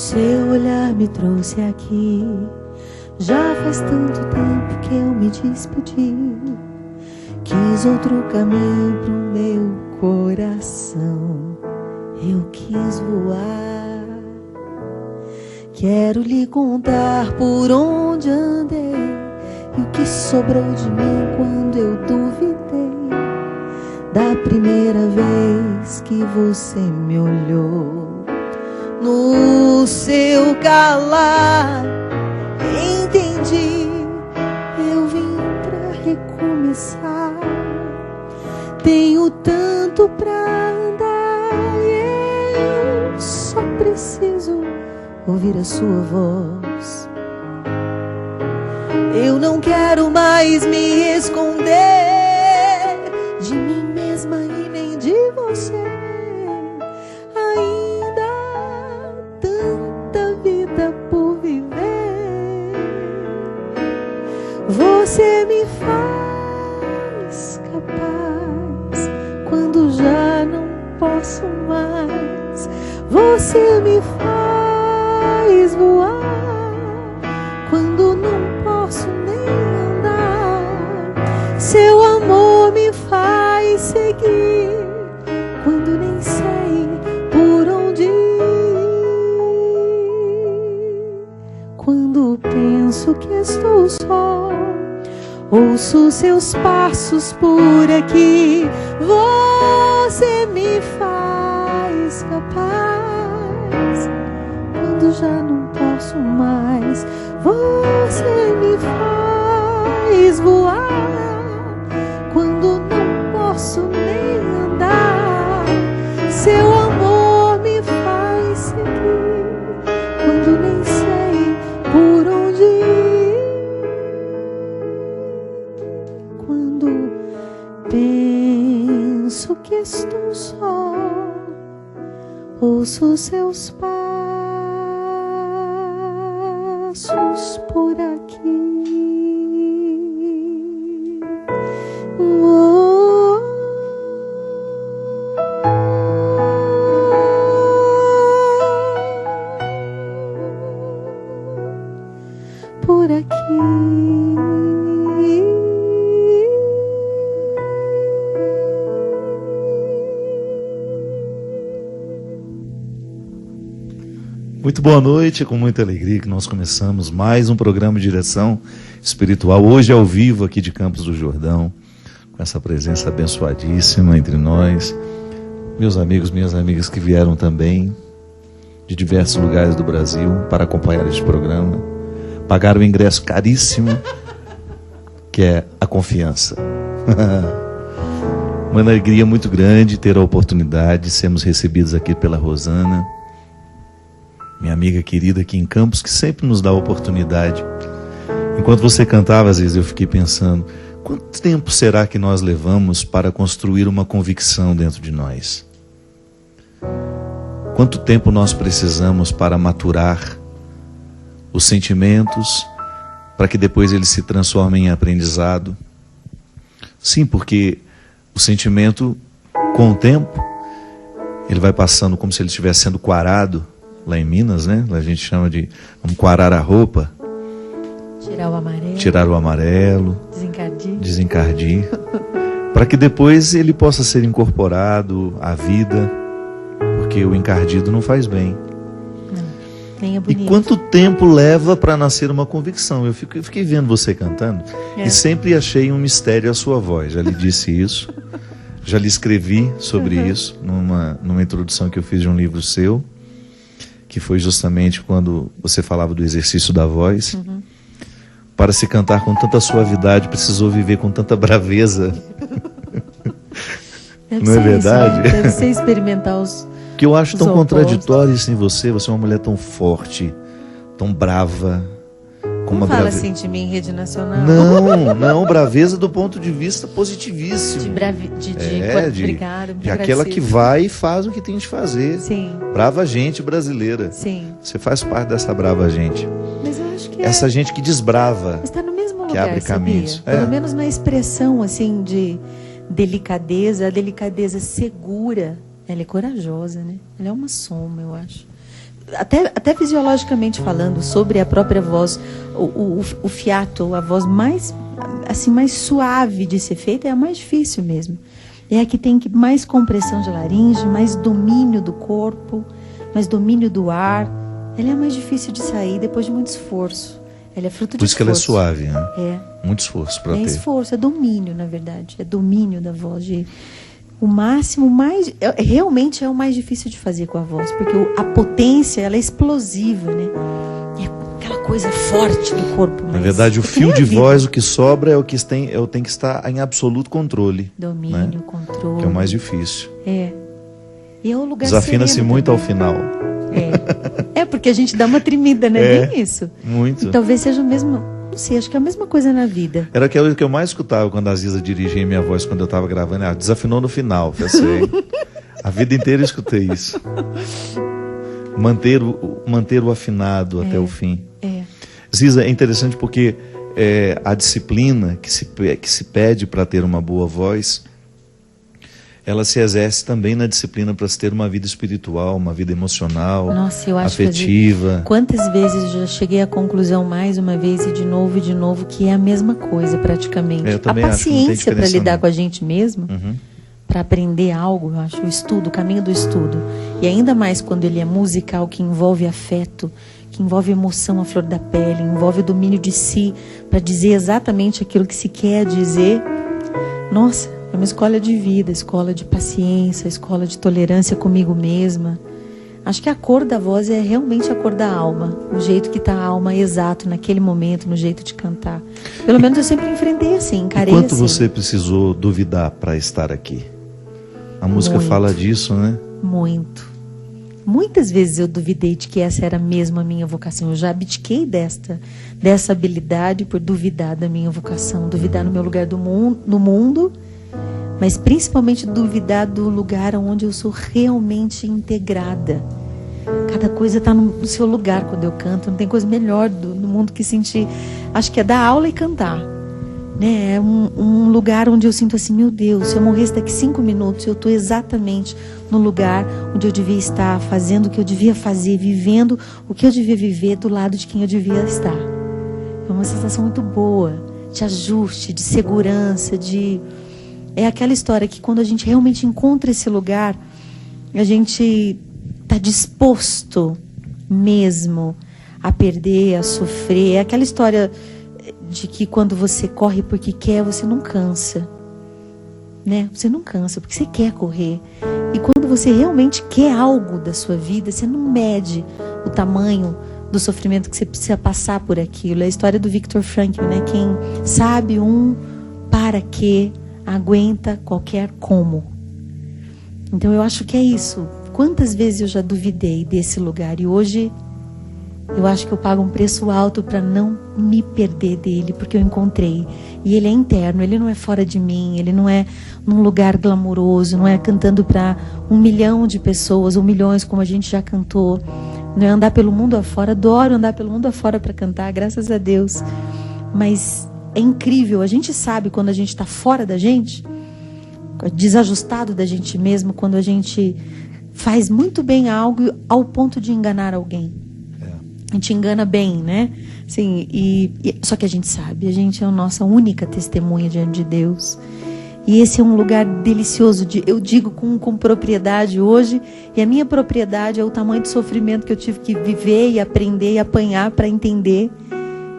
Seu olhar me trouxe aqui. Já faz tanto tempo que eu me despedi. Quis outro caminho pro meu coração. Eu quis voar. Quero lhe contar por onde andei e o que sobrou de mim quando eu duvidei da primeira vez que você me olhou. No seu calar entendi, eu vim pra recomeçar. Tenho tanto pra andar e eu só preciso ouvir a sua voz. Eu não quero mais me esconder de mim mesma e nem de você. Ainda há tanta vida por viver. Você me faz capaz quando já não posso mais. Você me faz voar quando não posso nem andar. Seu amor me faz seguir quando nem sei por onde ir. Quando penso que estou só, ouço seus passos por aqui. Você me faz capaz quando já não posso mais. Você me faz voar quando não posso nem andar. Seu amor me faz seguir quando nem sei por onde ir. Quando penso que estou só, ouço seus passos por aqui. Oh, por aqui. Muito boa noite, com muita alegria que nós começamos mais um programa de direção espiritual, hoje ao vivo aqui de Campos do Jordão, com essa presença abençoadíssima entre nós, meus amigos, minhas amigas que vieram também de diversos lugares do Brasil para acompanhar este programa, pagaram o ingresso caríssimo, que é a confiança. Uma alegria muito grande ter a oportunidade de sermos recebidos aqui pela Rosana, minha amiga querida aqui em Campos, que sempre nos dá a oportunidade. Enquanto você cantava, às vezes eu fiquei pensando, quanto tempo será que nós levamos para construir uma convicção dentro de nós? Quanto tempo nós precisamos para maturar os sentimentos, para que depois eles se transformem em aprendizado? Sim, porque o sentimento, com o tempo, ele vai passando como se ele estivesse sendo quarado. Lá em Minas, né? Lá a gente chama de vamos quarar a roupa. Tirar o amarelo. Desencardir. Para que depois ele possa ser incorporado à vida. Porque o encardido não faz bem. Não, nem é bonito. E quanto tempo leva para nascer uma convicção? Eu fiquei vendo você cantando e sempre achei um mistério a sua voz. Já lhe disse isso. Já lhe escrevi sobre isso numa introdução que eu fiz de um livro seu, que foi justamente quando você falava do exercício da voz. Para se cantar com tanta suavidade, precisou viver com tanta braveza. Não é verdade? Isso, deve ser experimentar os que eu acho tão opostos. contraditório isso em você. Você é uma mulher tão forte, tão brava. Com não uma fala assim de mim em rede nacional. Não, braveza do ponto de vista positivíssimo. Obrigado, de aquela que vai e faz o que tem de fazer. Sim. Brava gente brasileira. Sim. Você faz parte dessa brava gente. Mas eu acho que essa gente que desbrava, está no mesmo que lugar, abre caminhos. Pelo menos na expressão assim de delicadeza, a delicadeza segura. Ela é corajosa, né? Ela é uma soma, eu acho. até fisiologicamente falando, sobre a própria voz, o fiato, a voz mais suave de ser feita, é a mais difícil mesmo. É a que tem mais compressão de laringe, mais domínio do corpo, mais domínio do ar. Ela é a mais difícil de sair depois de muito esforço. Ela é fruto de esforço. Por isso que ela é suave, né? É. Muito esforço para ter. É esforço, é domínio, na verdade. É domínio da voz. O máximo, realmente é o mais difícil de fazer com a voz. Porque a potência, ela é explosiva, né? É aquela coisa forte do corpo. Na verdade, o fio de voz, o que sobra é o que tem que estar em absoluto controle. Domínio, né? Controle. Que é o mais difícil. É. E é o lugar desafina-se muito também. Ao final. Porque a gente dá uma tremida, né? Bem isso. Muito. E talvez seja o mesmo, não sei, acho que é a mesma coisa na vida. Era aquilo que eu mais escutava quando a Ziza dirigia minha voz quando eu estava gravando. Desafinou no final, eu sei. A vida inteira eu escutei isso. Manter o afinado até o fim. Ziza, é interessante porque a disciplina que se pede para ter uma boa voz, ela se exerce também na disciplina para se ter uma vida espiritual, uma vida emocional, afetiva. Quantas vezes eu já cheguei à conclusão mais uma vez e de novo, que é a mesma coisa praticamente. Eu também a paciência para lidar com a gente mesmo, para aprender algo, eu acho, o caminho do estudo. E ainda mais quando ele é musical, que envolve afeto, que envolve emoção à flor da pele, envolve o domínio de si, para dizer exatamente aquilo que se quer dizer. Nossa, é uma escola de vida, escola de paciência, escola de tolerância comigo mesma. Acho que a cor da voz é realmente a cor da alma, o jeito que está a alma exato naquele momento, no jeito de cantar. Pelo menos eu sempre enfrentei assim, encarei assim. Quanto você precisou duvidar para estar aqui? A música fala disso, né? Muito. Muitas vezes eu duvidei de que essa era mesmo a minha vocação. Eu já abdiquei dessa habilidade por duvidar da minha vocação, duvidar no meu lugar no mundo, mas principalmente duvidar do lugar onde eu sou realmente integrada. Cada coisa está no seu lugar quando eu canto. Não tem coisa melhor no mundo que sentir. Acho que é dar aula e cantar, né? É um lugar onde eu sinto assim, meu Deus, se eu morresse daqui 5 minutos, eu estou exatamente no lugar onde eu devia estar, fazendo o que eu devia fazer, vivendo o que eu devia viver, do lado de quem eu devia estar. É uma sensação muito boa, de ajuste, de segurança, É aquela história que quando a gente realmente encontra esse lugar, a gente está disposto mesmo a perder, a sofrer. É aquela história de que quando você corre porque quer, você não cansa, né? Você não cansa porque você quer correr. E quando você realmente quer algo da sua vida, você não mede o tamanho do sofrimento que você precisa passar por aquilo. É a história do Viktor Frankl, né? Quem sabe para quê, aguenta qualquer como. Então eu acho que é isso. Quantas vezes eu já duvidei desse lugar e hoje eu acho que eu pago um preço alto para não me perder dele, porque eu encontrei. E ele é interno, ele não é fora de mim, ele não é num lugar glamouroso, não é cantando para 1 milhão de pessoas ou milhões como a gente já cantou. Não é andar pelo mundo afora, adoro andar pelo mundo afora para cantar, graças a Deus. Mas é incrível, a gente sabe quando a gente está fora da gente, desajustado da gente mesmo, quando a gente faz muito bem algo ao ponto de enganar alguém. A gente engana bem, né? Assim, só que a gente sabe, a gente é a nossa única testemunha diante de Deus. E esse é um lugar delicioso, eu digo com propriedade hoje, e a minha propriedade é o tamanho de sofrimento que eu tive que viver e aprender e apanhar para entender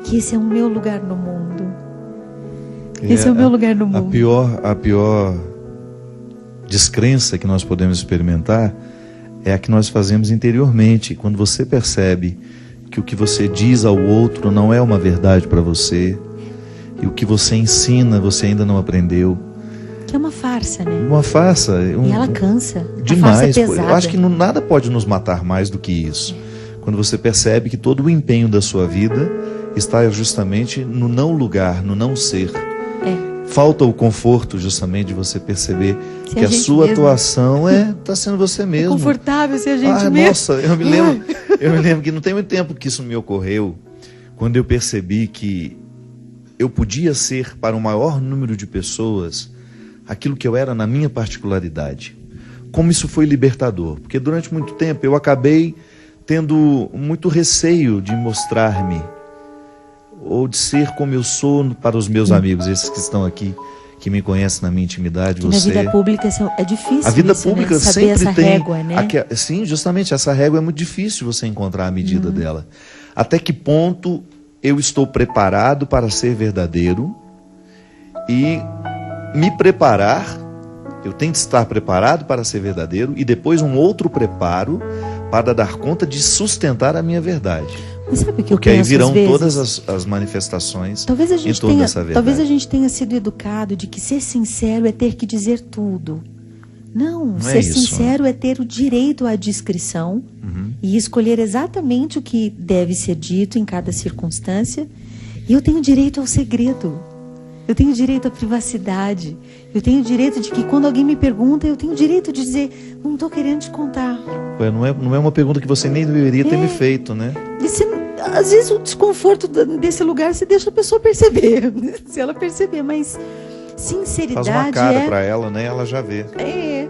que esse é o meu lugar no mundo. Esse é o meu lugar no mundo. A pior descrença que nós podemos experimentar é a que nós fazemos interiormente. Quando você percebe que o que você diz ao outro não é uma verdade para você, e o que você ensina você ainda não aprendeu. Que é uma farsa, né? Uma farsa. E ela cansa. Demais. A farsa é pesada. Eu acho que nada pode nos matar mais do que isso. Quando você percebe que todo o empenho da sua vida está justamente no não lugar, no não ser. Falta o conforto justamente de você perceber que a sua atuação está sendo você mesmo. É confortável ser a gente mesmo. Nossa, eu me lembro que não tem muito tempo que isso me ocorreu, quando eu percebi que eu podia ser para o maior número de pessoas aquilo que eu era na minha particularidade. Como isso foi libertador, porque durante muito tempo eu acabei tendo muito receio de mostrar-me ou de ser como eu sou para os meus amigos, esses que estão aqui, que me conhecem na minha intimidade. Que você... Na vida pública é difícil. A vida isso, pública né? Saber sempre essa tem régua, né? Sim, justamente essa régua é muito difícil você encontrar a medida dela. Até que ponto eu estou preparado para ser verdadeiro e me preparar, eu tenho que estar preparado para ser verdadeiro e depois um outro preparo para dar conta de sustentar a minha verdade. Mas sabe o que eu Porque aí penso, virão às vezes? todas as manifestações Talvez a em gente toda essa verdade. Talvez a gente tenha sido educado de que ser sincero é ter que dizer tudo. Não, ser isso, sincero é ter o direito à discrição e escolher exatamente o que deve ser dito em cada circunstância. E eu tenho direito ao segredo. Eu tenho direito à privacidade. Eu tenho direito de que quando alguém me pergunta, eu tenho direito de dizer, não estou querendo te contar. Ué, não é uma pergunta que você nem deveria ter me feito, né? Às vezes o desconforto desse lugar você deixa a pessoa perceber. Se ela perceber, mas sinceridade faz uma cara para ela, né? Ela já vê. É.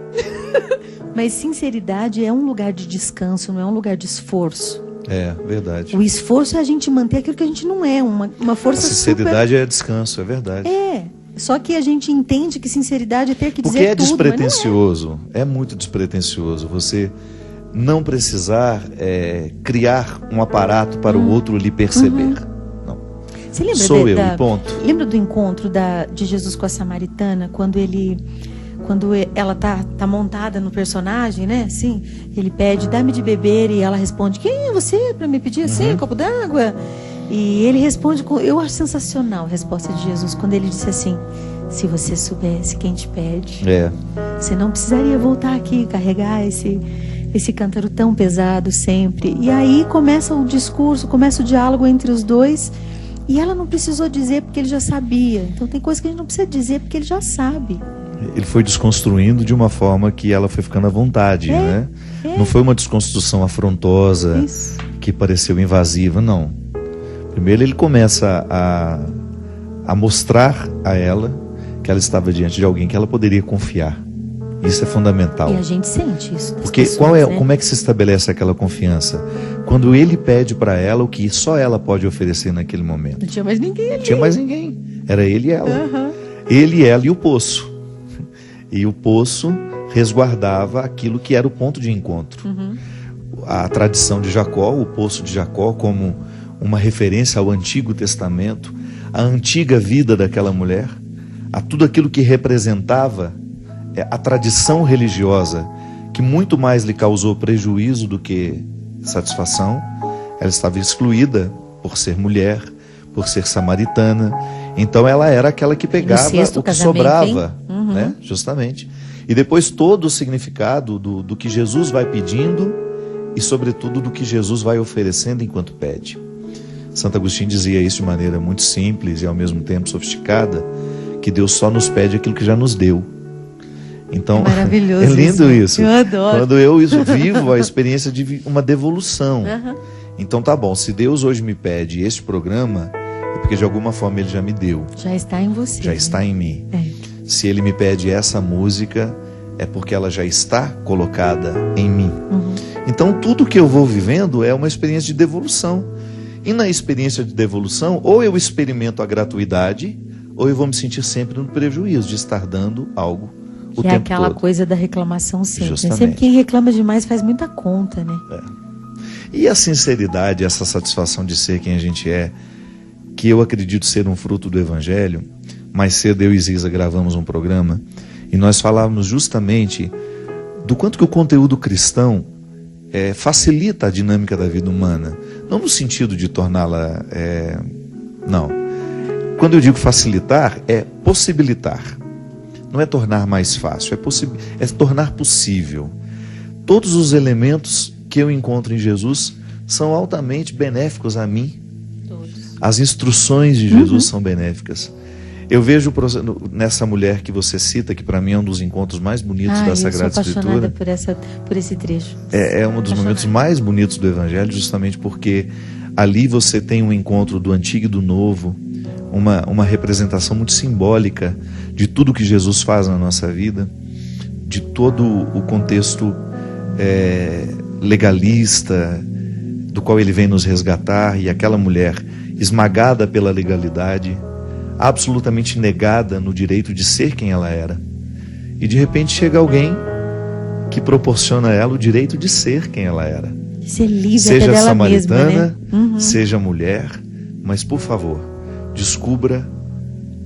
Mas sinceridade é um lugar de descanso, não é um lugar de esforço. É, verdade. O esforço é a gente manter aquilo que a gente não é, uma força A sinceridade é descanso, é verdade. É, só que a gente entende que sinceridade é ter que dizer Porque é tudo, despretensioso, é muito despretensioso você não precisar criar um aparato para o outro lhe perceber. Não. Você lembra Sou eu, e ponto. Lembra do encontro de Jesus com a samaritana, quando ela tá montada no personagem, né? Sim, ele pede, dá-me de beber, e ela responde, quem é você para me pedir assim, um copo d'água? E ele responde, eu acho sensacional a resposta de Jesus, quando ele disse assim, se você soubesse quem te pede, você não precisaria voltar aqui e carregar esse cântaro tão pesado sempre. E aí começa o discurso, começa o diálogo entre os dois, e ela não precisou dizer porque ele já sabia. Então tem coisa que a gente não precisa dizer porque ele já sabe. Ele foi desconstruindo de uma forma que ela foi ficando à vontade, né? Não foi uma desconstrução afrontosa, que pareceu invasiva, não. Primeiro ele começa a mostrar a ela que ela estava diante de alguém que ela poderia confiar. Isso é fundamental. E a gente sente isso. Porque pessoas, como é que se estabelece aquela confiança? Quando ele pede para ela o que só ela pode oferecer naquele momento. Não tinha mais ninguém ali. Não tinha mais ninguém. Era ele e ela. Ele, ela e o poço. E o poço resguardava aquilo que era o ponto de encontro. A tradição de Jacó, o poço de Jacó, como uma referência ao Antigo Testamento, a antiga vida daquela mulher, a tudo aquilo que representava a tradição religiosa, que muito mais lhe causou prejuízo do que satisfação. Ela estava excluída por ser mulher, por ser samaritana. Então ela era aquela que pegava o que sobrava, né? Justamente. E depois todo o significado do que Jesus vai pedindo e sobretudo do que Jesus vai oferecendo enquanto pede. Santo Agostinho dizia isso de maneira muito simples e ao mesmo tempo sofisticada, que Deus só nos pede aquilo que já nos deu. Então, maravilhoso, é lindo isso. Eu adoro. Quando eu vivo a experiência de uma devolução. Então tá bom, se Deus hoje me pede este programa, é porque de alguma forma Ele já me deu. Já está em você. Já está em mim. Se Ele me pede essa música, é porque ela já está colocada em mim. Então tudo que eu vou vivendo é uma experiência de devolução. E na experiência de devolução, ou eu experimento a gratuidade, ou eu vou me sentir sempre no prejuízo de estar dando algo o tempo todo. É aquela coisa da reclamação sempre. Justamente. Sempre quem reclama demais faz muita conta, né? E a sinceridade, essa satisfação de ser quem a gente é, que eu acredito ser um fruto do Evangelho. Mais cedo eu e Ziza gravamos um programa e nós falávamos justamente do quanto que o conteúdo cristão facilita a dinâmica da vida humana. Não no sentido de torná-la... não. Quando eu digo facilitar, é possibilitar. Não é tornar mais fácil, é tornar possível. Todos os elementos que eu encontro em Jesus são altamente benéficos a mim. Todos. As instruções de Jesus são benéficas. Eu vejo nessa mulher que você cita, que para mim é um dos encontros mais bonitos da Sagrada Escritura. Eu sou apaixonada por esse trecho. É um dos momentos mais bonitos do Evangelho, justamente porque ali você tem um encontro do Antigo e do Novo, uma representação muito simbólica de tudo que Jesus faz na nossa vida, de todo o contexto legalista, do qual ele vem nos resgatar, e aquela mulher esmagada pela legalidade, absolutamente negada no direito de ser quem ela era. E de repente chega alguém que proporciona a ela o direito de ser quem ela era. Ser livre seja até dela samaritana, mesma, né? seja mulher, mas por favor, descubra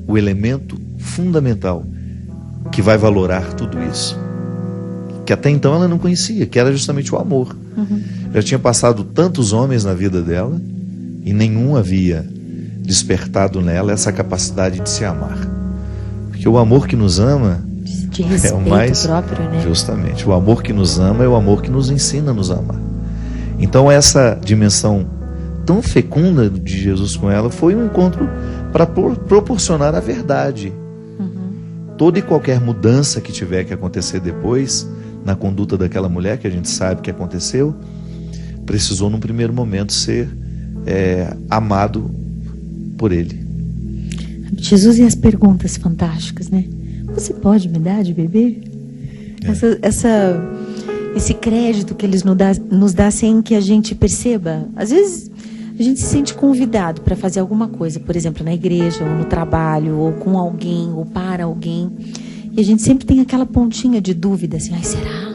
o elemento fundamental que vai valorar tudo isso, que até então ela não conhecia, que era justamente o amor. Já tinha passado tantos homens na vida dela e nenhum havia despertado nela essa capacidade de se amar, porque o amor que nos ama de respeito é o mais próprio, né? Justamente, o amor que nos ama é o amor que nos ensina a nos amar. Então essa dimensão tão fecunda de Jesus com ela foi um encontro para proporcionar a verdade. Toda e qualquer mudança que tiver que acontecer depois na conduta daquela mulher, que a gente sabe que aconteceu, precisou num primeiro momento ser amado por ele. Jesus e as perguntas fantásticas, né? Você pode me dar de beber? Esse crédito que eles nos dá sem que a gente perceba. Às vezes a gente se sente convidado para fazer alguma coisa, por exemplo, na igreja, ou no trabalho, ou com alguém, ou para alguém. E a gente sempre tem aquela pontinha de dúvida, assim, ai, será?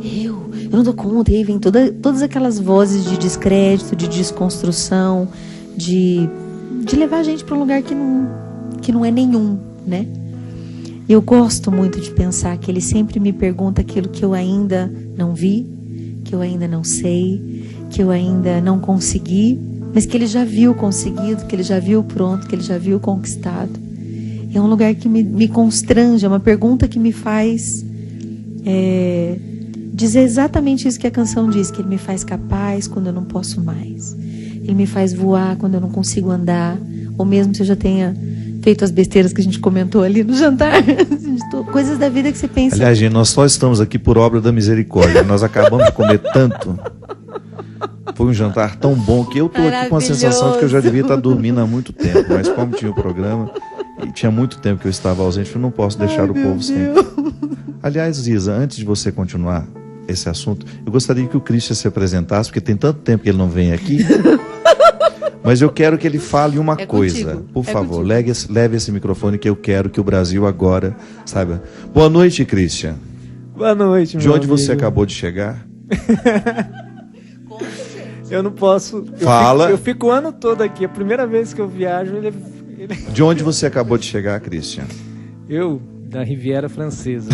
Eu não dou conta. E aí vem todas aquelas vozes de descrédito, de desconstrução, de levar a gente para um lugar que não é nenhum, né? Eu gosto muito de pensar que ele sempre me pergunta aquilo que eu ainda não vi, que eu ainda não sei, que eu ainda não consegui, mas que ele já viu conseguido, que ele já viu pronto, que ele já viu conquistado. É um lugar que me constrange, é uma pergunta que me faz dizer exatamente isso que a canção diz, que ele me faz capaz quando eu não posso mais. Ele me faz voar quando eu não consigo andar, ou mesmo se eu já tenha feito as besteiras que a gente comentou ali no jantar. Coisas da vida que você pensa. Aliás, gente, nós só estamos aqui por obra da misericórdia. Nós acabamos de comer tanto. Foi um jantar tão bom que eu estou aqui com a sensação de que eu já devia estar dormindo há muito tempo. Mas como tinha o programa e tinha muito tempo que eu estava ausente, eu não posso deixar o povo sem. Aliás, Isa, antes de você continuar esse assunto, eu gostaria que o Christian se apresentasse, porque tem tanto tempo que ele não vem aqui. Mas eu quero que ele fale uma coisa. Contigo. Por favor, leve esse microfone que eu quero que o Brasil agora saiba. Boa noite, Christian. Boa noite, meu De onde amigo. você acabou de chegar? Eu não posso. Fala. Eu fico o ano todo aqui. A primeira vez que eu viajo, ele... De onde você acabou de chegar, Christian? Eu, da Riviera Francesa.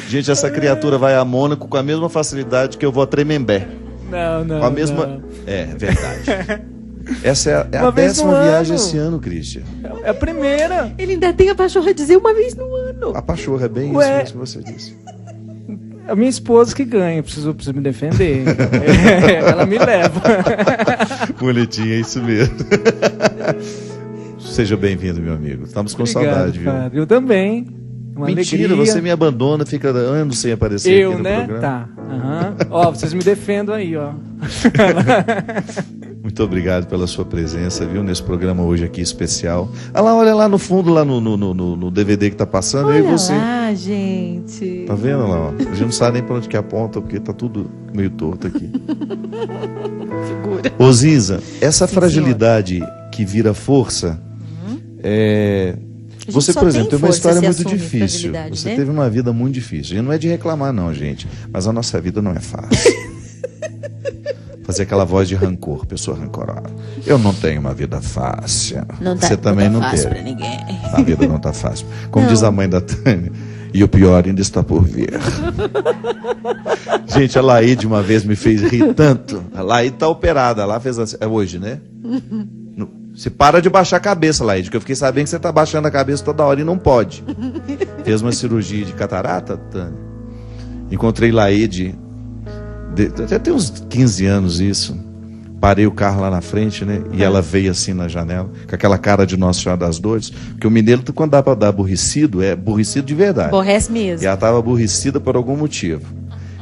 Gente, essa criatura vai a Mônaco com a mesma facilidade que eu vou a Tremembé. Não. Com a mesma. Não. É verdade. Essa é Uma a vez no 10ª viagem ano. esse ano, Christian. É a primeira. Ele ainda tem a pachorra dizer uma vez no ano. A pachorra é bem Ué. isso mesmo que você disse. A minha esposa que ganha. Preciso me defender. Ela me leva. Bonitinho, é isso mesmo. Seja bem-vindo, meu amigo. Estamos com Obrigado, saudade, viu? padre. Eu também. Uma Mentira, alegria. você me abandona, fica anos sem aparecer Eu, aqui no né? programa. Tá. Ó, vocês me defendam aí, ó. Muito obrigado pela sua presença, viu, nesse programa hoje aqui especial. Olha lá no fundo, lá no DVD que tá passando, eu e você. Olha lá, gente. Tá vendo lá, ó? A gente não sabe nem pra onde que aponta, porque tá tudo meio torto aqui. Figura. Ô Ziza, essa Sim, fragilidade que vira força, A gente você, só por exemplo, tem tem uma força história se muito assume difícil. fragilidade, Você né? teve uma vida muito difícil. E não é de reclamar, não, gente. Mas a nossa vida não é fácil. Fazer aquela voz de rancor, pessoa rancorosa. Eu não tenho uma vida fácil. Você também não fácil teve. pra ninguém. A vida não tá fácil. Como Não. diz a mãe da Tânia. E o pior ainda está por vir. Gente, a Laíde uma vez me fez rir tanto. A Laíde tá operada. Ela fez assim. É hoje, né? Você para de baixar a cabeça, Laíde, que eu fiquei sabendo que você tá baixando a cabeça toda hora e não pode. Fez uma cirurgia de catarata, Tânia. Encontrei Laíde, já tem uns 15 anos isso. Parei o carro lá na frente, né? E ela veio assim na janela, com aquela cara de Nossa Senhora das Dores. Porque o mineiro, quando dá pra dar aborrecido, é aborrecido de verdade. Aborrece E mesmo. ela estava aborrecida por algum motivo.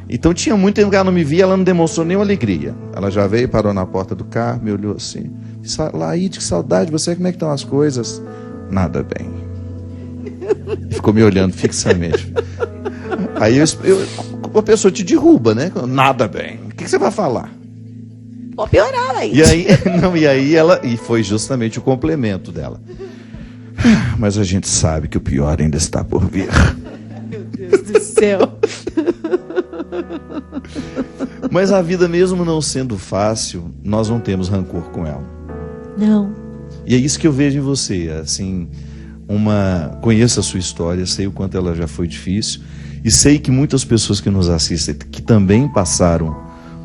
Então tinha muito tempo que ela não me via, ela não demonstrou nenhuma alegria. Ela já veio, parou na porta do carro, me olhou assim. Disse, Laíde, que saudade, você, como é que estão as coisas? Nada bem. E ficou me olhando fixamente. Aí a pessoa te derruba, né? Nada bem. O que você vai falar? Pode piorar aí. E foi justamente o complemento dela. Mas a gente sabe que o pior ainda está por vir. Meu Deus do céu. Mas a vida, mesmo não sendo fácil, nós não temos rancor com ela. Não. E é isso que eu vejo em você, assim, conheço a sua história, sei o quanto ela já foi difícil, e sei que muitas pessoas que nos assistem, que também passaram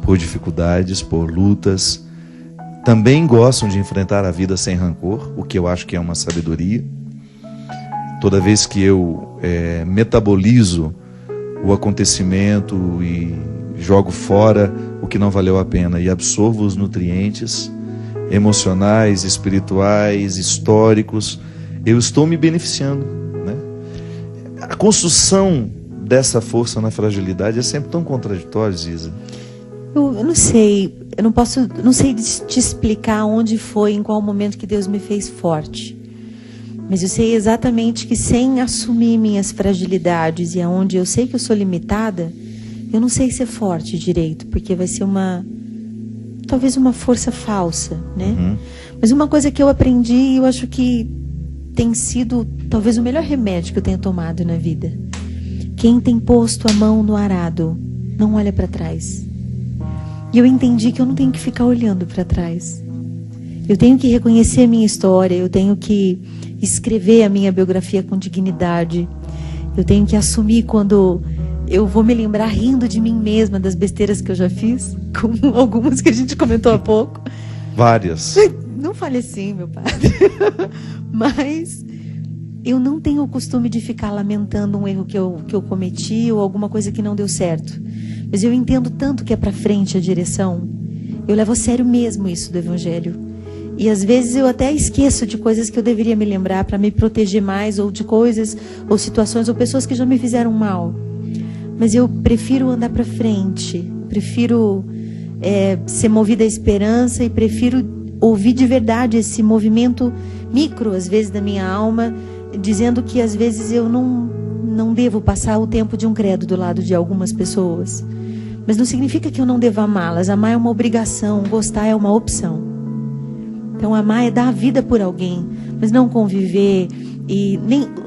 por dificuldades, por lutas, também gostam de enfrentar a vida sem rancor, o que eu acho que é uma sabedoria. Toda vez que eu metabolizo o acontecimento e jogo fora o que não valeu a pena e absorvo os nutrientes emocionais, espirituais, históricos, eu estou me beneficiando, né? A construção dessa força na fragilidade é sempre tão contraditória, Ziza. Eu não sei, não sei te explicar onde foi, em qual momento que Deus me fez forte. Mas eu sei exatamente que sem assumir minhas fragilidades e aonde eu sei que eu sou limitada, eu não sei ser forte direito, porque vai ser talvez uma força falsa, né? Uhum. Mas uma coisa que eu aprendi, e eu acho que tem sido talvez o melhor remédio que eu tenha tomado na vida. Quem tem posto a mão no arado, não olha para trás. E eu entendi que eu não tenho que ficar olhando para trás. Eu tenho que reconhecer a minha história, eu tenho que escrever a minha biografia com dignidade. Eu tenho que assumir quando eu vou me lembrar rindo de mim mesma, das besteiras que eu já fiz, como algumas que a gente comentou há pouco. Várias. Não fale assim, meu padre. Mas eu não tenho o costume de ficar lamentando um erro que eu cometi ou alguma coisa que não deu certo. Mas eu entendo tanto que é para frente a direção. Eu levo a sério mesmo isso do Evangelho. E às vezes eu até esqueço de coisas que eu deveria me lembrar para me proteger mais, ou de coisas, ou situações, ou pessoas que já me fizeram mal. Mas eu prefiro andar para frente, prefiro ser movida à esperança e prefiro ouvir de verdade esse movimento micro, às vezes, da minha alma, dizendo que às vezes eu não devo passar o tempo de um credo do lado de algumas pessoas. Mas não significa que eu não devo amá-las. Amar é uma obrigação, gostar é uma opção. Então amar é dar a vida por alguém, mas não conviver. E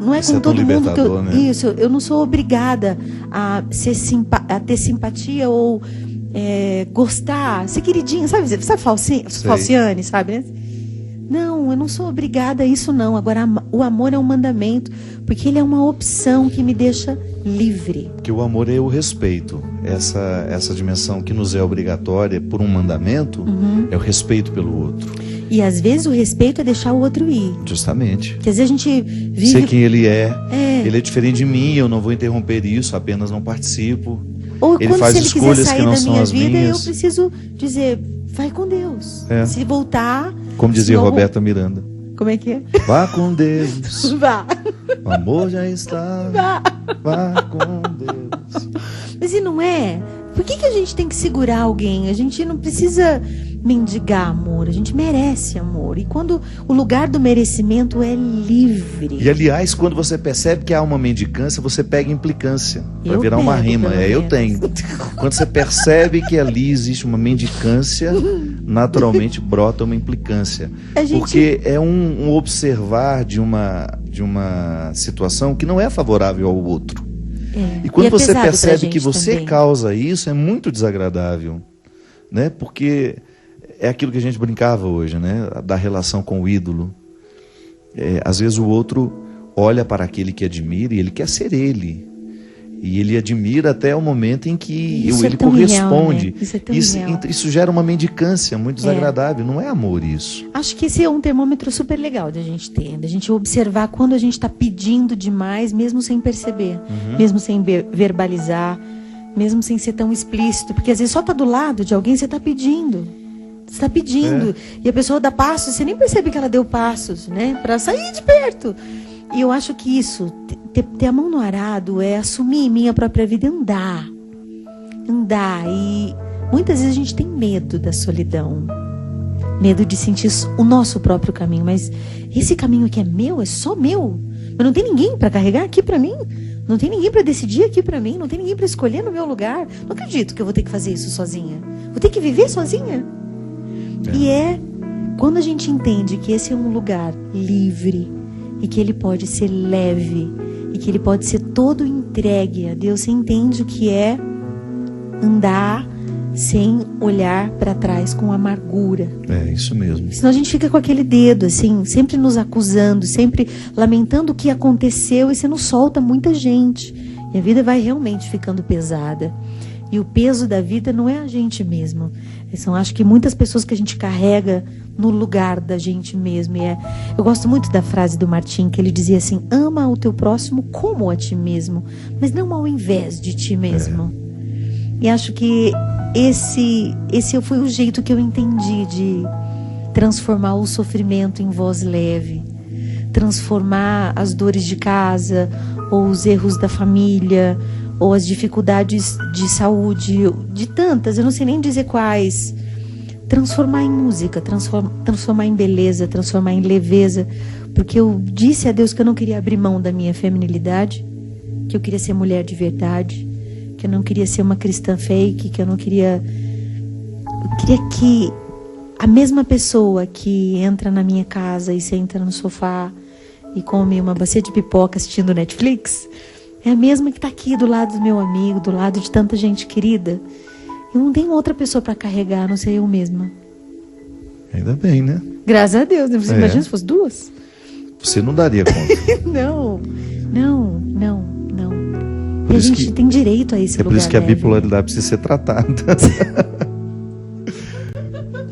não é com todo mundo que eu, né? Isso, eu não sou obrigada a ter simpatia ou gostar, ser queridinha, sabe Falciane, sabe, né? Não, eu não sou obrigada a isso não. Agora, o amor é um mandamento, porque ele é uma opção que me deixa livre. Porque o amor é o respeito. Essa dimensão que nos é obrigatória por um mandamento, é o respeito pelo outro. E às vezes o respeito é deixar o outro ir. Justamente. Porque às vezes a gente vive... Sei quem ele é. Ele é diferente de mim, eu não vou interromper isso, apenas não participo. Ou ele faz se ele escolhas quiser sair que não da são minha as vida, minhas. eu preciso dizer, vai com Deus. Se voltar... Como dizia Roberta Miranda. Como é que é? Vá com Deus. Vá. O amor já está. Vá com Deus. Mas e não é? Por que a gente tem que segurar alguém? A gente não precisa mendigar amor, a gente merece amor. E quando o lugar do merecimento é livre. E aliás, quando você percebe que há uma mendicância, você pega implicância. Vai virar uma rima. Eu tenho. Quando você percebe que ali existe uma mendicância, naturalmente brota uma implicância. Porque é um observar de uma situação que não é favorável ao outro. E quando você percebe que você também causa isso, é muito desagradável, né? Porque é aquilo que a gente brincava hoje, né? Da relação com o ídolo. Às vezes o outro olha para aquele que admira e ele quer ser ele. E ele admira até o momento em que ele corresponde. Real, né? Isso é tão real. Isso gera uma mendicância muito desagradável. Não é amor isso. Acho que esse é um termômetro super legal de a gente ter. De a gente observar quando a gente está pedindo demais, mesmo sem perceber. Mesmo sem verbalizar. Mesmo sem ser tão explícito. Porque às vezes só está do lado de alguém, você está pedindo. Você está pedindo. E a pessoa dá passos, você nem percebe que ela deu passos, né? Para sair de perto. E eu acho que isso, ter a mão no arado, é assumir minha própria vida, andar. E muitas vezes a gente tem medo da solidão. Medo de sentir o nosso próprio caminho. Mas esse caminho que é meu, é só meu. Mas não tem ninguém para carregar aqui para mim. Não tem ninguém para decidir aqui para mim. Não tem ninguém para escolher no meu lugar. Não acredito que eu vou ter que fazer isso sozinha. Vou ter que viver sozinha. E quando a gente entende que esse é um lugar livre e que ele pode ser leve e que ele pode ser todo entregue a Deus, você entende o que é andar sem olhar para trás com amargura. É isso mesmo. Senão a gente fica com aquele dedo assim, sempre nos acusando, sempre lamentando o que aconteceu, e você não solta muita gente. E a vida vai realmente ficando pesada. E o peso da vida não é a gente mesmo. São, acho que muitas pessoas que a gente carrega no lugar da gente mesmo. Eu gosto muito da frase do Martim, que ele dizia assim: ama o teu próximo como a ti mesmo, mas não ao invés de ti mesmo. E acho que esse foi o jeito que eu entendi de transformar o sofrimento em voz leve, transformar as dores de casa, ou os erros da família, ou as dificuldades de saúde, de tantas, eu não sei nem dizer quais, transformar em música, transformar em beleza, transformar em leveza, porque eu disse a Deus que eu não queria abrir mão da minha feminilidade, que eu queria ser mulher de verdade, que eu não queria ser uma cristã fake, que eu queria que a mesma pessoa que entra na minha casa e senta no sofá e come uma bacia de pipoca assistindo Netflix, é a mesma que está aqui do lado do meu amigo, do lado de tanta gente querida. Eu não tenho outra pessoa para carregar, a não ser eu mesma. Ainda bem, né? Graças a Deus. Você imagina se fosse duas? Você não daria conta. Não. E a gente tem direito a esse lugar. É por isso que a bipolaridade precisa ser tratada.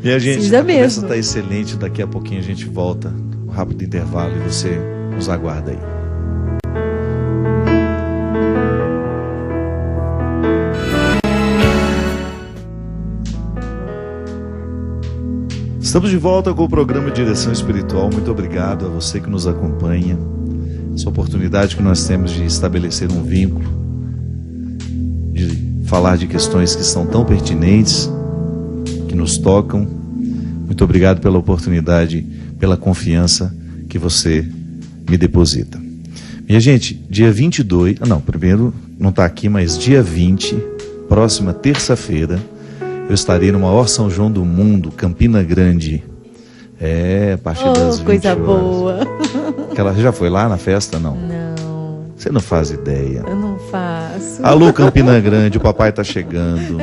E a gente, a conversa está excelente. Daqui a pouquinho a gente volta. Um rápido intervalo e você nos aguarda aí. Estamos de volta com o programa Direção Espiritual. Muito obrigado a você que nos acompanha. Essa oportunidade que nós temos de estabelecer um vínculo, de falar de questões que são tão pertinentes, que nos tocam. Muito obrigado pela oportunidade, pela confiança que você me deposita. Minha gente, dia 22, primeiro não está aqui, mas dia 20, próxima terça-feira, eu estarei no maior São João do mundo, Campina Grande. A partir das 20 coisa horas. Boa. Você já foi lá na festa, não? Não. Você não faz ideia. Eu não faço. Alô, Campina Grande, o papai está chegando.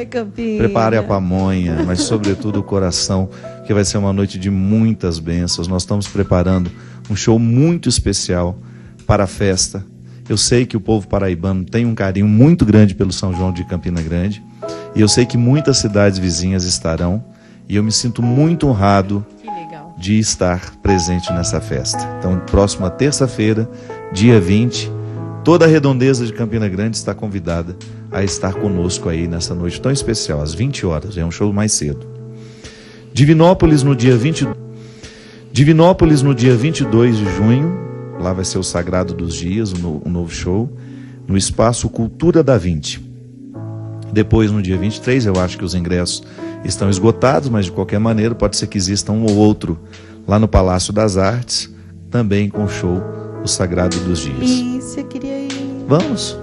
Campina. Prepare a pamonha, mas sobretudo o coração, que vai ser uma noite de muitas bênçãos. Nós estamos preparando um show muito especial para a festa. Eu sei que o povo paraibano tem um carinho muito grande pelo São João de Campina Grande. E eu sei que muitas cidades vizinhas estarão. E eu me sinto muito honrado de estar presente nessa festa. Então, próxima terça-feira, dia 20, toda a redondeza de Campina Grande está convidada a estar conosco aí nessa noite tão especial, às 20 horas. É um show mais cedo. Divinópolis no dia 22 de junho. Lá vai ser o Sagrado dos Dias, um novo show, no Espaço Cultura da 20. Depois, no dia 23, eu acho que os ingressos estão esgotados, mas de qualquer maneira, pode ser que exista um ou outro lá no Palácio das Artes, também com o show O Sagrado dos Dias. Isso, eu queria ir. Vamos?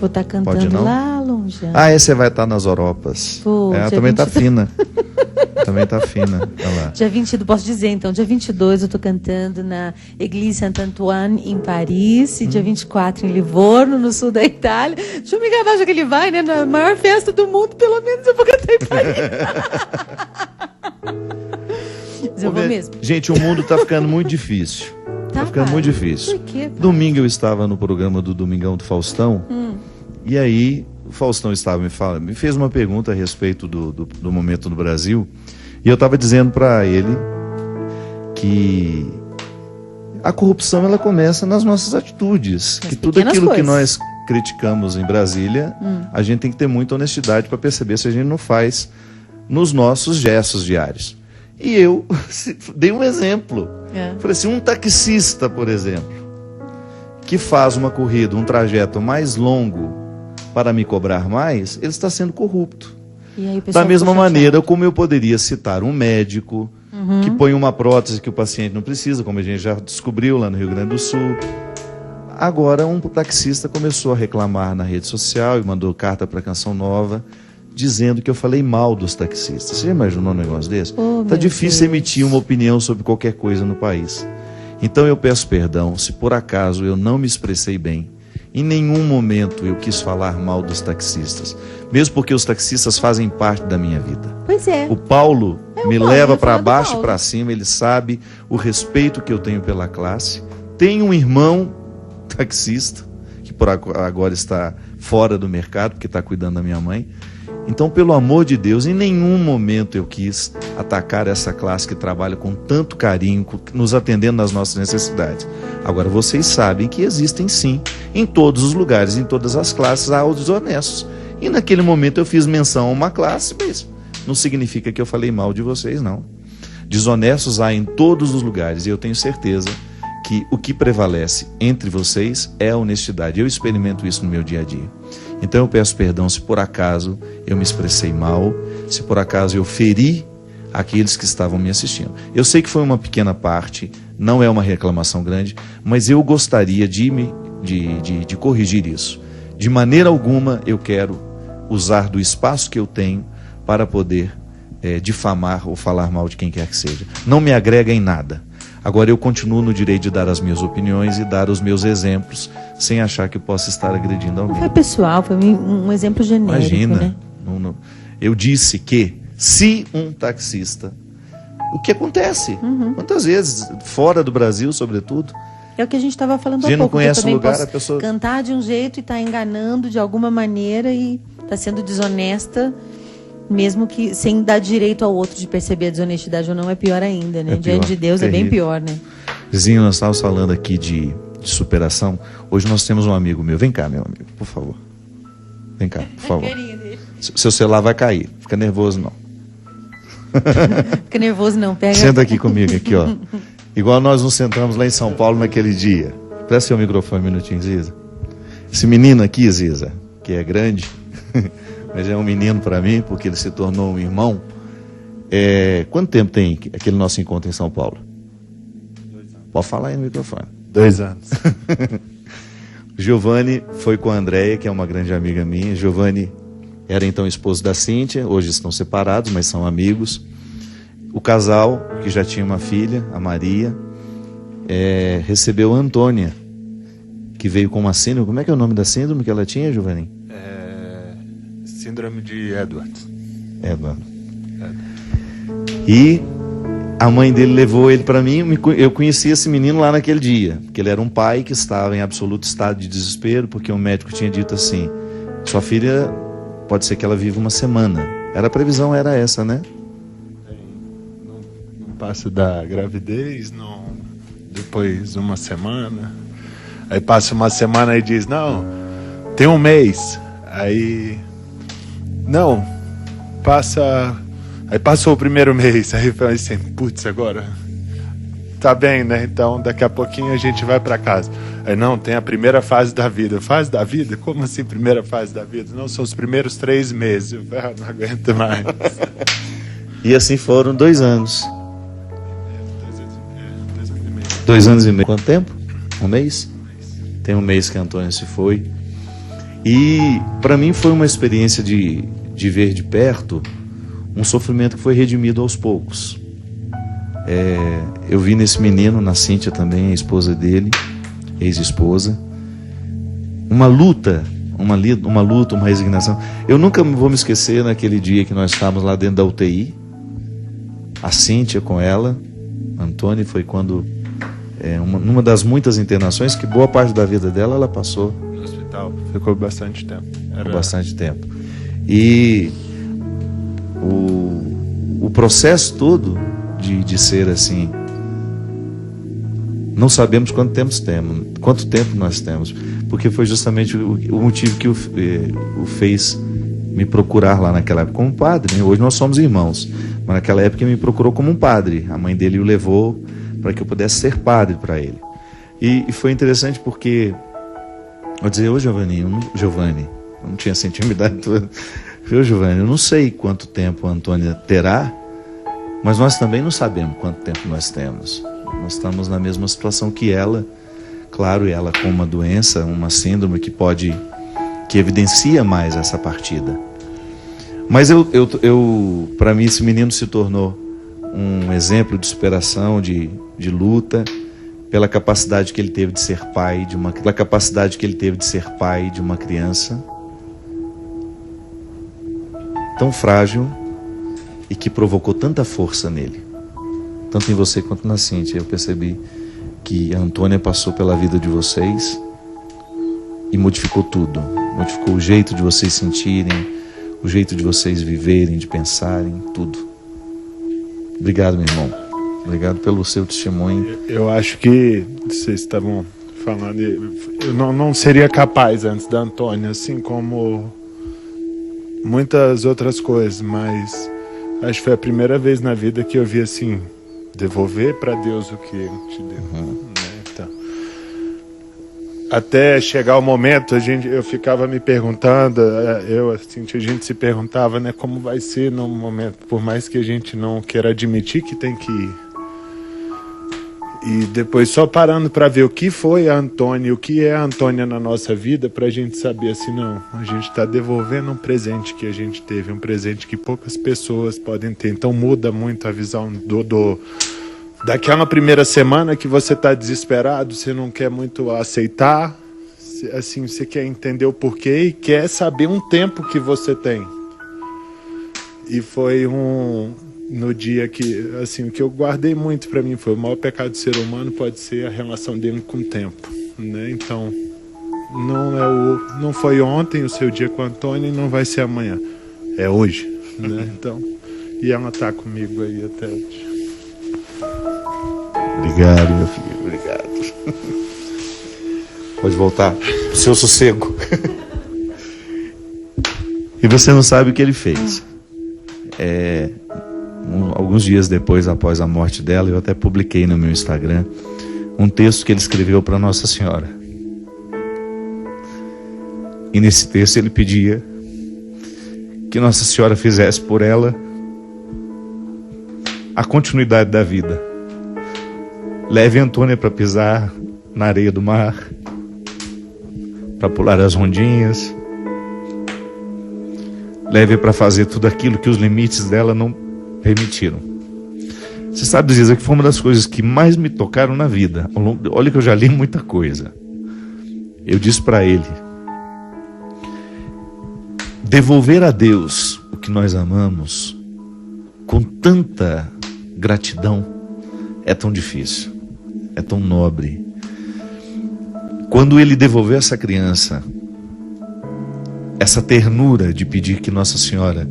Vou estar cantando lá longe. Você vai estar nas Europas. Também está fina. Também está fina. Olha lá. Dia 22, posso dizer então, dia 22 eu estou cantando na Église Saint-Antoine em Paris, e dia 24 em Livorno, no sul da Itália. Deixa eu me enganar, já que ele vai, né? Na maior festa do mundo, pelo menos eu vou cantar em Paris. Mas eu vou mesmo. Gente, o mundo está ficando muito difícil. Está ficando muito difícil. Por quê? Domingo eu estava no programa do Domingão do Faustão. E aí o Faustão me fez uma pergunta a respeito do momento no Brasil. E eu estava dizendo para ele que a corrupção ela começa nas nossas atitudes. Que tudo aquilo que nós criticamos em Brasília, a gente tem que ter muita honestidade para perceber se a gente não faz nos nossos gestos diários. E eu dei um exemplo. Falei assim, um taxista, por exemplo, que faz uma corrida, um trajeto mais longo para me cobrar mais, ele está sendo corrupto. E aí, da mesma maneira como eu poderia citar um médico que põe uma prótese que o paciente não precisa, como a gente já descobriu lá no Rio Grande do Sul. Agora um taxista começou a reclamar na rede social e mandou carta para a Canção Nova, dizendo que eu falei mal dos taxistas. Você já imaginou um negócio desse? Tá difícil Deus. emitir uma opinião sobre qualquer coisa no país. Então eu peço perdão se por acaso eu não me expressei bem. Em nenhum momento eu quis falar mal dos taxistas, mesmo porque os taxistas fazem parte da minha vida. Pois é. O Paulo me Paulo, leva eu ia para falar do baixo e Paulo. para cima, ele sabe o respeito que eu tenho pela classe. Tenho um irmão taxista, que por agora está fora do mercado, porque está cuidando da minha mãe. Então, pelo amor de Deus, em nenhum momento eu quis atacar essa classe que trabalha com tanto carinho, nos atendendo nas nossas necessidades. Agora, vocês sabem que existem sim, em todos os lugares, em todas as classes, há os desonestos. E naquele momento eu fiz menção a uma classe, mas não significa que eu falei mal de vocês, não. Desonestos há em todos os lugares, e eu tenho certeza que o que prevalece entre vocês é a honestidade. Eu experimento isso no meu dia a dia. Então eu peço perdão se por acaso eu me expressei mal, se por acaso eu feri aqueles que estavam me assistindo. Eu sei que foi uma pequena parte, não é uma reclamação grande, mas eu gostaria de corrigir isso. De maneira alguma eu quero usar do espaço que eu tenho para poder difamar ou falar mal de quem quer que seja. Não me agrega em nada. Agora eu continuo no direito de dar as minhas opiniões e dar os meus exemplos, sem achar que possa estar agredindo alguém. Não foi pessoal, foi um exemplo genérico. Imagina, né? Eu disse que se um taxista, o que acontece? Quantas vezes, fora do Brasil, sobretudo, É o que a gente estava falando há a gente não pouco. Que eu conhece o também lugar, posso a pessoa... cantar de um jeito e estar enganando de alguma maneira e está sendo desonesta, mesmo que sem dar direito ao outro de perceber a desonestidade ou não, é pior ainda, né? É pior, Diante de Deus terrível. é bem pior, né? Vizinho, nós estávamos falando aqui de superação. Hoje nós temos um amigo meu. Vem cá, meu amigo, por favor. Vem cá, por favor. Seu celular vai cair. Fica nervoso, não. Fica nervoso não, pega. Senta aqui comigo, aqui, ó. Igual nós nos sentamos lá em São Paulo naquele dia. Presta seu microfone um minutinho, Ziza. Esse menino aqui, Ziza, que é grande, mas é um menino para mim, porque ele se tornou um irmão. Quanto tempo tem aquele nosso encontro em São Paulo? 2 anos. Pode falar aí no microfone. 2 anos. Giovanni foi com a Andréia, que é uma grande amiga minha. Giovanni era então esposo da Cíntia, hoje estão separados, mas são amigos. O casal, que já tinha uma filha, a Maria, recebeu a Antônia, que veio com uma síndrome. Como é que é o nome da síndrome que ela tinha, Giovanni? Síndrome de Edwards. Edward. E a mãe dele levou ele para mim. Eu conheci esse menino lá naquele dia, porque ele era um pai que estava em absoluto estado de desespero, porque o médico tinha dito assim: sua filha pode ser que ela viva 1 semana. A previsão era essa, né? Não passa da gravidez, não, depois 1 semana. Aí passa 1 semana e diz, não, tem 1 mês. Aí, não, aí passou o primeiro mês. Aí eu falei assim, putz, agora tá bem, né? Então daqui a pouquinho a gente vai para casa. Aí não, tem a primeira fase da vida. Fase da vida? Como assim primeira fase da vida? Não, são os primeiros 3 meses. Eu falei, não aguento mais. E assim foram 2 anos. 2 anos e meio. 2 anos e meio. Quanto tempo? 1 mês? Tem 1 mês que a Antônia se foi. E para mim foi uma experiência de ver de perto um sofrimento que foi redimido aos poucos. Eu vi nesse menino, na Cíntia também, a esposa dele, ex-esposa, uma luta, uma resignação. Eu nunca vou me esquecer naquele dia que nós estávamos lá dentro da UTI, a Cíntia com ela, a Antônia, foi quando, numa das muitas internações, que boa parte da vida dela ela passou No hospital. Ficou bastante tempo. por bastante tempo. E o processo todo de ser assim, não sabemos quanto tempo nós temos, porque foi justamente o motivo que o fez me procurar lá naquela época como padre, né? Hoje nós somos irmãos, mas naquela época ele me procurou como um padre. A mãe dele o levou para que eu pudesse ser padre para ele. E foi interessante porque, vou dizer, Giovanni, eu não tinha essa intimidade toda. Giovanni, eu não sei quanto tempo a Antônia terá, mas nós também não sabemos quanto tempo nós temos. Nós estamos na mesma situação que ela. Claro, ela com uma doença, uma síndrome que evidencia mais essa partida. Mas para mim, esse menino se tornou um exemplo de superação, de luta, pela capacidade que ele teve de ser pai de uma criança tão frágil e que provocou tanta força nele, tanto em você quanto na Cíntia. Eu percebi que a Antônia passou pela vida de vocês e modificou tudo, modificou o jeito de vocês sentirem, o jeito de vocês viverem, de pensarem, tudo. Obrigado, meu irmão. Obrigado pelo seu testemunho. Eu acho que vocês estavam falando, eu não seria capaz antes da Antônia, assim como muitas outras coisas, mas acho que foi a primeira vez na vida que eu vi assim, devolver para Deus o que Ele te deu. Né? Então, até chegar o momento, eu ficava me perguntando, assim, a gente se perguntava, né, como vai ser no momento, por mais que a gente não queira admitir que tem que ir. E depois só parando para ver o que foi a Antônia, o que é a Antônia na nossa vida, para a gente saber assim, não, a gente está devolvendo um presente que a gente teve, um presente que poucas pessoas podem ter. Então muda muito a visão daquela primeira semana que você está desesperado, você não quer muito aceitar, assim, você quer entender o porquê e quer saber um tempo que você tem. E foi no dia que, assim, o que eu guardei muito para mim foi o maior pecado do ser humano pode ser a relação dele com o tempo, né? Então, não foi ontem o seu dia com a Antônia e não vai ser amanhã, é hoje, né? Então, e ela tá comigo aí até hoje. Obrigado, meu filho, obrigado. Pode voltar pro seu sossego. E você não sabe o que ele fez. Alguns dias depois, após a morte dela, eu até publiquei no meu Instagram um texto que ele escreveu para Nossa Senhora. E nesse texto ele pedia que Nossa Senhora fizesse por ela a continuidade da vida. Leve a Antônia para pisar na areia do mar, para pular as ondinhas. Leve para fazer tudo aquilo que os limites dela não permitiram. Você sabe, Ziza, que foi uma das coisas que mais me tocaram na vida. Olha que eu já li muita coisa. Eu disse para ele: devolver a Deus o que nós amamos com tanta gratidão é tão difícil, é tão nobre. Quando ele devolveu essa criança, essa ternura de pedir que Nossa Senhora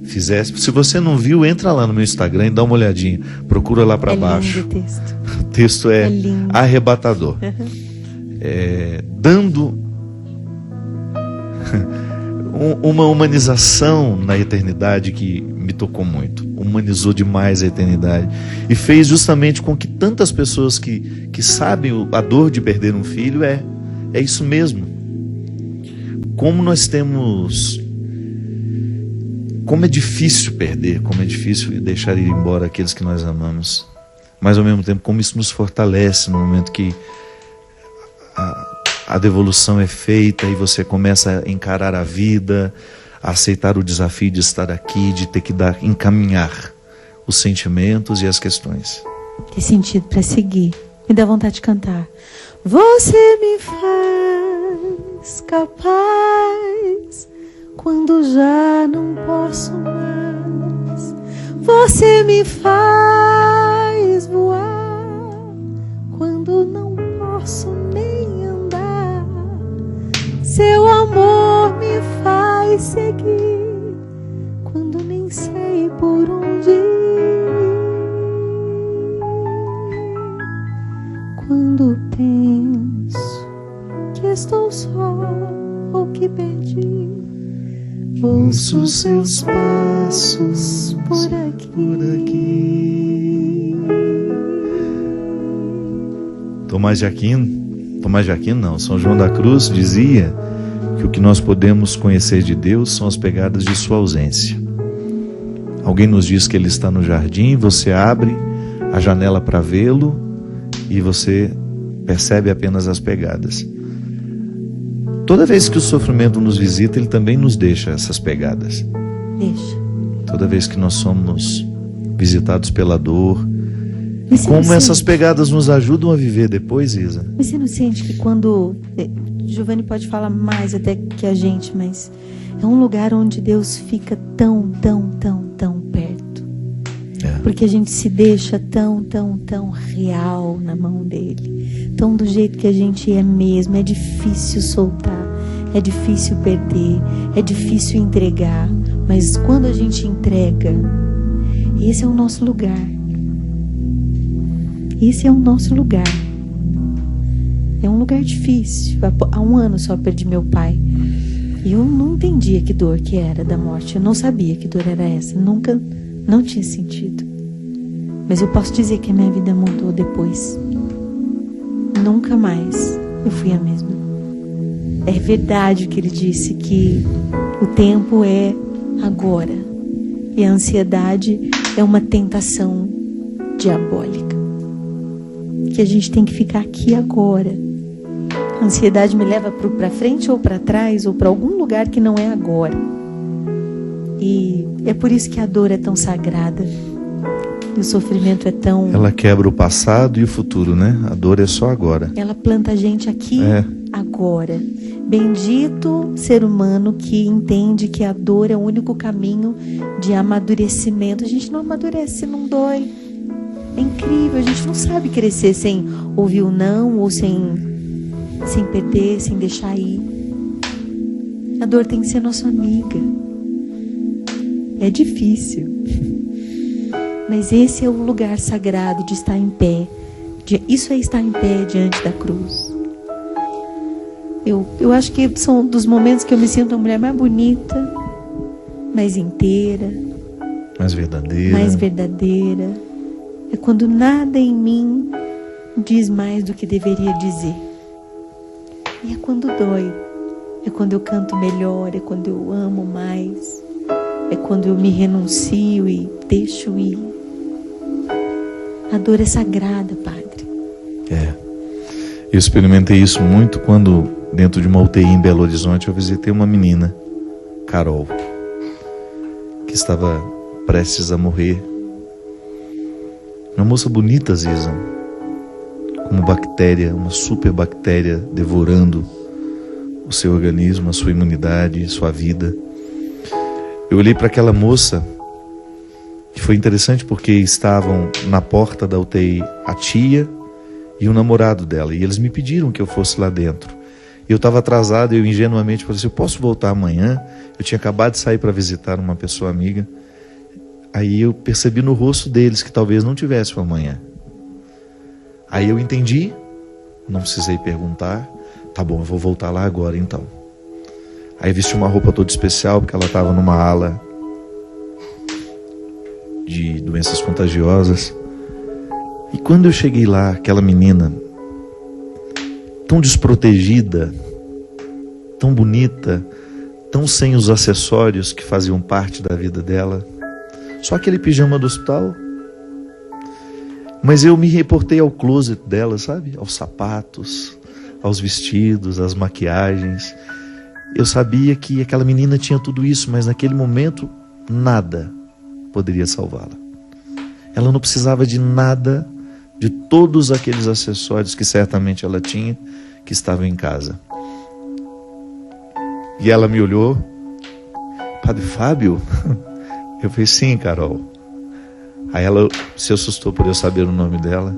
fizesse. Se você não viu, entra lá no meu Instagram e dá uma olhadinha. Procura lá para baixo. Lindo o texto. O texto é arrebatador. Dando uma humanização na eternidade que me tocou muito. Humanizou demais a eternidade. E fez justamente com que tantas pessoas que sabem a dor de perder um filho, é isso mesmo. Como nós temos... Como é difícil perder, como é difícil deixar ir embora aqueles que nós amamos. Mas ao mesmo tempo, como isso nos fortalece no momento que a devolução é feita e você começa a encarar a vida, a aceitar o desafio de estar aqui, de ter que encaminhar os sentimentos e as questões. Tem sentido para seguir. Me dá vontade de cantar. Você me faz capaz quando já não posso mais. Você me faz voar quando não posso nem andar. Seu amor me faz seguir quando nem sei por onde ir. Quando penso que estou só ou que perdi, ouço seus passos por aqui. Tomás de Aquino não, São João da Cruz dizia que o que nós podemos conhecer de Deus são as pegadas de sua ausência. Alguém nos diz que Ele está no jardim, você abre a janela para vê-lo e você percebe apenas as pegadas. Toda vez que o sofrimento nos visita, Ele também nos deixa essas pegadas. Deixa. Toda vez que nós somos visitados pela dor, E você como não essas sente? pegadas nos ajudam a viver depois, Isa? Mas você não sente que quando... Giovanni pode falar mais até que a gente, mas é um lugar onde Deus fica tão perto. Porque a gente se deixa tão real na mão dele. Tão do jeito que a gente é mesmo. É difícil soltar, é difícil perder, é difícil entregar. Mas quando a gente entrega, esse é o nosso lugar. Esse é o nosso lugar. É um lugar difícil. Há 1 ano só perdi meu pai. E eu não entendia que dor que era da morte. Eu não sabia que dor era essa. Nunca, não tinha sentido. Mas eu posso dizer que a minha vida mudou depois. Nunca mais eu fui a mesma. É verdade que ele disse que o tempo é agora. E a ansiedade é uma tentação diabólica. Que a gente tem que ficar aqui agora. A ansiedade me leva para frente ou para trás ou para algum lugar que não é agora. E é por isso que a dor é tão sagrada. E o sofrimento é tão... Ela quebra o passado e o futuro, né? A dor é só agora. Ela planta a gente aqui agora. Bendito ser humano que entende que a dor é o único caminho de amadurecimento. A gente não amadurece, não dói. É incrível, a gente não sabe crescer sem ouvir o não ou sem perder, sem deixar ir. A dor tem que ser nossa amiga. É difícil. Mas esse é o lugar sagrado de estar em pé. Isso é estar em pé diante da cruz. Eu acho que são dos momentos que eu me sinto uma mulher mais bonita, mais inteira, Mais verdadeira. É quando nada em mim diz mais do que deveria dizer. E é quando dói. É quando eu canto melhor, é quando eu amo mais. É quando eu me renuncio e deixo ir. A dor é sagrada, Padre. Eu experimentei isso muito quando, dentro de uma UTI em Belo Horizonte, eu visitei uma menina, Carol, que estava prestes a morrer. Uma moça bonita, Ziza, como bactéria, uma super bactéria devorando o seu organismo, a sua imunidade, sua vida. Eu olhei para aquela moça e foi interessante porque estavam na porta da UTI a tia e o namorado dela, e eles me pediram que eu fosse lá dentro. Eu estava atrasado e eu ingenuamente falei assim, eu posso voltar amanhã? Eu tinha acabado de sair para visitar uma pessoa amiga. Aí eu percebi no rosto deles que talvez não tivesse o amanhã. Aí eu entendi, não precisei perguntar. Tá bom, eu vou voltar lá agora então. Aí vesti uma roupa toda especial, porque ela estava numa ala de doenças contagiosas. E quando eu cheguei lá, aquela menina, tão desprotegida, tão bonita, tão sem os acessórios que faziam parte da vida dela, só aquele pijama do hospital. Mas eu me reportei ao closet dela, sabe? Aos sapatos, aos vestidos, às maquiagens. Eu sabia que aquela menina tinha tudo isso, mas naquele momento, nada poderia salvá-la. Ela não precisava de nada, de todos aqueles acessórios que certamente ela tinha, que estavam em casa. E ela me olhou, Padre Fábio? Eu falei, sim, Carol. Aí ela se assustou por eu saber o nome dela.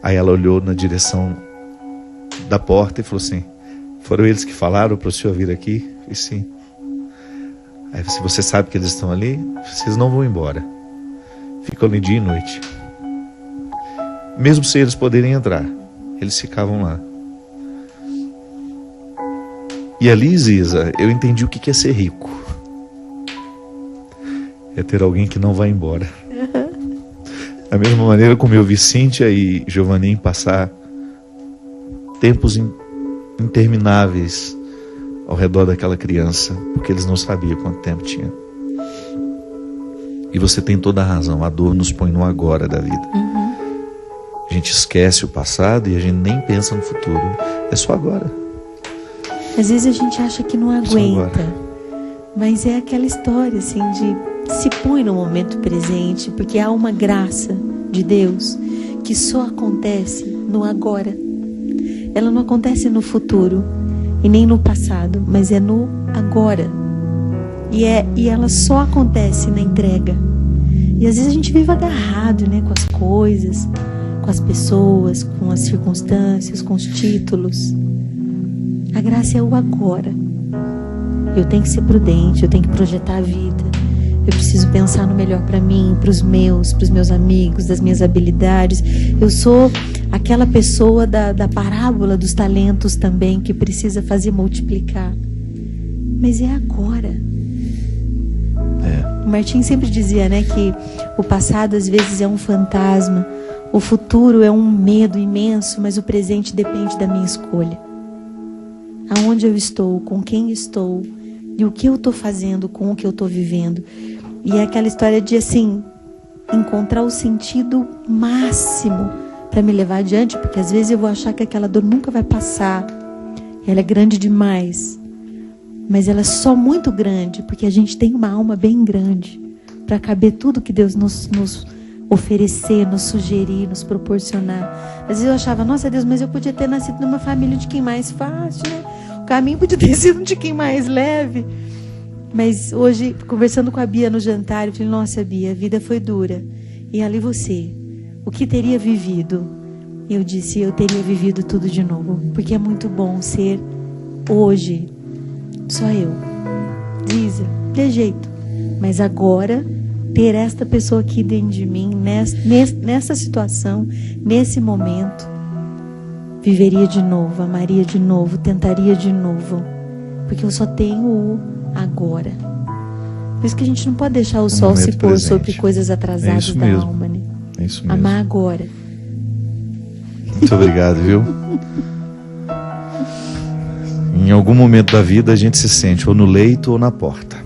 Aí ela olhou na direção da porta e falou assim, foram eles que falaram para o senhor vir aqui? Eu falei, sim. Aí se você sabe que eles estão ali, vocês não vão embora. Ficam ali dia e noite. Mesmo sem eles poderem entrar, eles ficavam lá. E ali, Ziza, eu entendi o que é ser rico. É ter alguém que não vai embora. Da mesma maneira como eu vi Cíntia e Giovanni passar tempos intermináveis ao redor daquela criança, porque eles não sabiam quanto tempo tinha. E você tem toda a razão, a dor nos põe no agora da vida. A gente esquece o passado e a gente nem pensa no futuro. É só agora. Às vezes a gente acha que não aguenta. Mas é aquela história assim de se põe no momento presente, porque há uma graça de Deus que só acontece no agora. Ela não acontece no futuro e nem no passado, mas é no agora. E ela só acontece na entrega. E às vezes a gente vive agarrado, né, com as coisas, com as pessoas, com as circunstâncias, com os títulos. A graça é o agora. Eu tenho que ser prudente, eu tenho que projetar a vida. Eu preciso pensar no melhor para mim, para os meus amigos, das minhas habilidades. Eu sou aquela pessoa da parábola dos talentos também, que precisa fazer multiplicar. Mas é agora. O Martim sempre dizia, né, que o passado às vezes é um fantasma, o futuro é um medo imenso, mas o presente depende da minha escolha. Aonde eu estou, com quem estou e o que eu estou fazendo com o que eu estou vivendo. E é aquela história de, assim, encontrar o sentido máximo para me levar adiante, porque às vezes eu vou achar que aquela dor nunca vai passar, ela é grande demais. Mas ela é só muito grande, porque a gente tem uma alma bem grande para caber tudo que Deus nos oferecer, nos sugerir, nos proporcionar. Às vezes eu achava, nossa Deus, mas eu podia ter nascido numa família de quem mais fácil, né? O caminho podia ter sido de quem mais leve. Mas hoje, conversando com a Bia no jantar, eu falei, nossa Bia, a vida foi dura. E ali você, o que teria vivido? Eu disse, eu teria vivido tudo de novo, porque é muito bom ser hoje só eu, Isa, de jeito. Mas agora, ter esta pessoa aqui dentro de mim, nessa situação, nesse momento, viveria de novo, amaria de novo, tentaria de novo. Porque eu só tenho o agora. Por isso que a gente não pode deixar o sol se pôr sobre coisas atrasadas da alma, né? É isso mesmo. Amar agora. Muito obrigado, viu? Em algum momento da vida a gente se sente ou no leito ou na porta.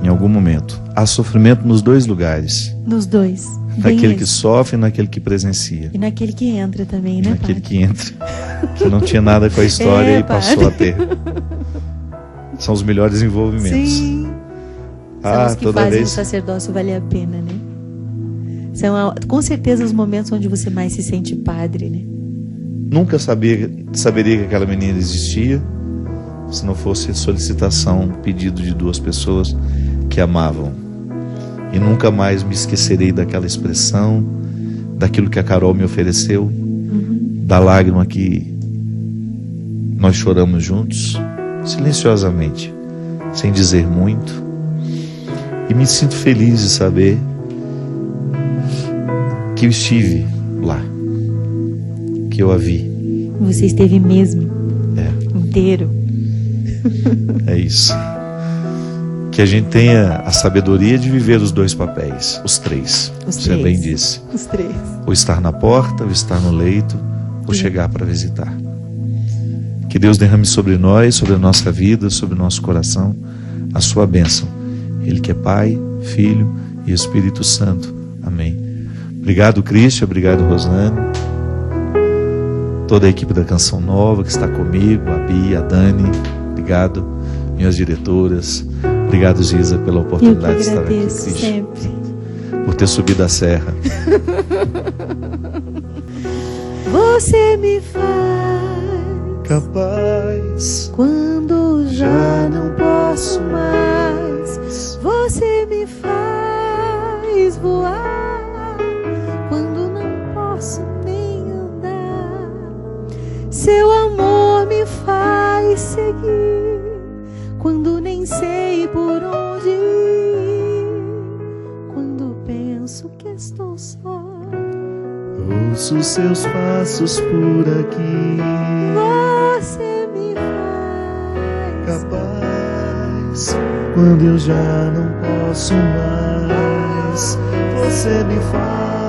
Em algum momento. Há sofrimento nos dois lugares. Nos dois. Naquele que sofre e naquele que presencia. E naquele que entra também, né, naquele padre? Que entra. Que não tinha nada com a história e passou a ter. São os melhores envolvimentos. Sim. São os que toda fazem vez... o sacerdócio valer a pena, né? São com certeza os momentos onde você mais se sente padre, né? Nunca saberia que aquela menina existia se não fosse solicitação, pedido de duas pessoas que amavam. E nunca mais me esquecerei daquela expressão, daquilo que a Carol me ofereceu, da lágrima que nós choramos juntos, silenciosamente, sem dizer muito. E me sinto feliz de saber que eu estive lá, que eu a vi. Você esteve mesmo, inteiro. É isso. Que a gente tenha a sabedoria de viver os dois papéis, os três. Você bem disse. Os três. Ou estar na porta, ou estar no leito, ou chegar para visitar. Que Deus derrame sobre nós, sobre a nossa vida, sobre o nosso coração, a sua bênção. Ele que é Pai, Filho e Espírito Santo. Amém. Obrigado, Cristian. Obrigado, Rosane. Toda a equipe da Canção Nova que está comigo, a Bia, a Dani. Obrigado, minhas diretoras. Obrigado, Giza, pela oportunidade de estar aqui. Cristian, sempre. Por ter subido a serra. Você me faz capaz quando já não posso mais. Você me faz voar quando não posso nem andar. Seu amor me faz seguir quando nem sei por onde ir. Quando penso que estou só, ouço seus passos por aqui. Você me faz capaz quando eu já não posso mais. Você me faz